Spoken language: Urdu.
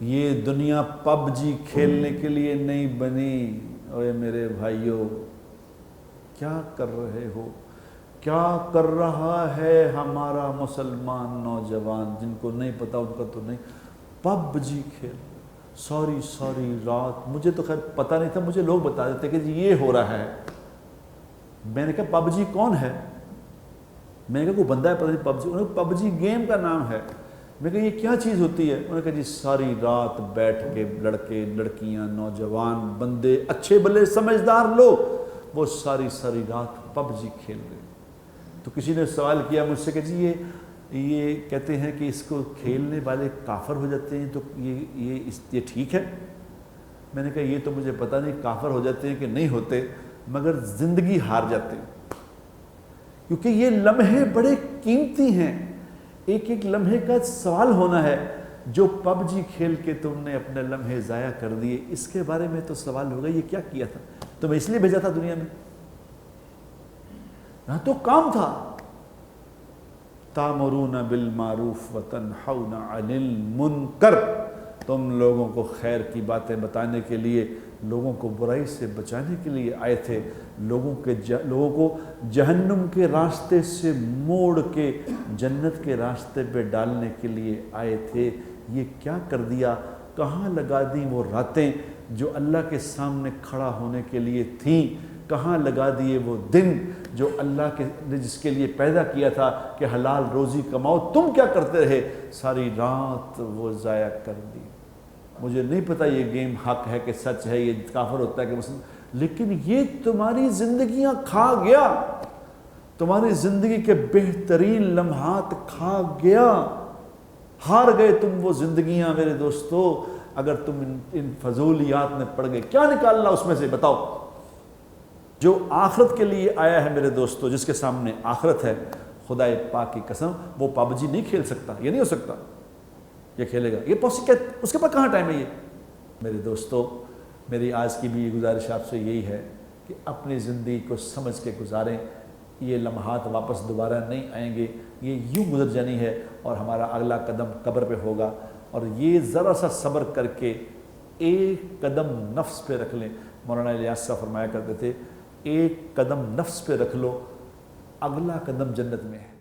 یہ دنیا پب جی کھیلنے کے لیے نہیں بنی۔ اوے میرے بھائیوں، کیا کر رہے ہو؟ کیا کر رہا ہے ہمارا مسلمان نوجوان؟ جن کو نہیں پتا ان کا تو نہیں، پب جی کھیل ساری رات۔ مجھے تو خیر پتہ نہیں تھا، مجھے لوگ بتا دیتے کہ جی یہ ہو رہا ہے۔ میں نے کہا پب جی کون ہے؟ میں نے کہا کوئی بندہ ہے پتہ نہیں پب جی، انہوں نے پب جی گیم کا نام ہے۔ میں نے کہا یہ کیا چیز ہوتی ہے؟ انہوں نے کہا جی ساری رات بیٹھ کے لڑکے لڑکیاں نوجوان بندے اچھے بھلے سمجھدار لوگ وہ ساری رات پب جی کھیل رہے۔ تو کسی نے سوال کیا مجھ سے کہ جی یہ کہتے ہیں کہ اس کو کھیلنے والے کافر ہو جاتے ہیں، تو یہ ٹھیک ہے؟ میں نے کہا یہ تو مجھے پتہ نہیں کافر ہو جاتے ہیں کہ نہیں ہوتے، مگر زندگی ہار جاتے ہیں، کیونکہ یہ لمحے بڑے قیمتی ہیں۔ ایک لمحے کا سوال ہونا ہے۔ جو پب جی کھیل کے تم نے اپنے لمحے ضائع کر دیے، اس کے بارے میں تو سوال ہوگا یہ کیا کیا تھا؟ تمہیں اس لیے بھیجا تھا دنیا میں؟ یہاں تو کام تھا، تَأْمُرُونَ بِالْمَعْرُوفِ وَتَنْهَوْنَ عَنِ الْمُنْكَرِ، تم لوگوں کو خیر کی باتیں بتانے کے لیے، لوگوں کو برائی سے بچانے کے لیے آئے تھے، لوگوں کو جہنم کے راستے سے موڑ کے جنت کے راستے پہ ڈالنے کے لیے آئے تھے۔ یہ کیا کر دیا؟ کہاں لگا دی وہ راتیں جو اللہ کے سامنے کھڑا ہونے کے لیے تھیں؟ کہاں لگا دیے وہ دن جو اللہ نے جس کے لیے پیدا کیا تھا کہ حلال روزی کماؤ؟ تم کیا کرتے رہے؟ ساری رات وہ ضائع کر دی۔ مجھے نہیں پتا یہ گیم حق ہے کہ سچ ہے، یہ کافر ہوتا ہے کہ مسلم، لیکن یہ تمہاری زندگیاں کھا گیا، تمہاری زندگی کے بہترین لمحات کھا گیا۔ ہار گئے تم وہ زندگیاں میرے دوستو، اگر تم ان فضولیات میں پڑ گئے۔ کیا نکالنا اس میں سے بتاؤ؟ جو آخرت کے لیے آیا ہے میرے دوستو، جس کے سامنے آخرت ہے، خدا پاک کی قسم وہ پب جی نہیں کھیل سکتا، یہ نہیں ہو سکتا یہ کھیلے گا، یہ اس کے پاس کہاں ٹائم ہے؟ یہ میرے دوستو، میری آج کی بھی یہ گزارش آپ سے یہی ہے کہ اپنی زندگی کو سمجھ کے گزاریں۔ یہ لمحات واپس دوبارہ نہیں آئیں گے، یہ یوں گزر جانی ہے، اور ہمارا اگلا قدم قبر پہ ہوگا۔ اور یہ ذرا سا صبر کر کے ایک قدم نفس پہ رکھ لیں۔ مولانا الیاس صاحب فرمایا کرتے تھے ایک قدم نفس پہ رکھ لو، اگلا قدم جنت میں ہے۔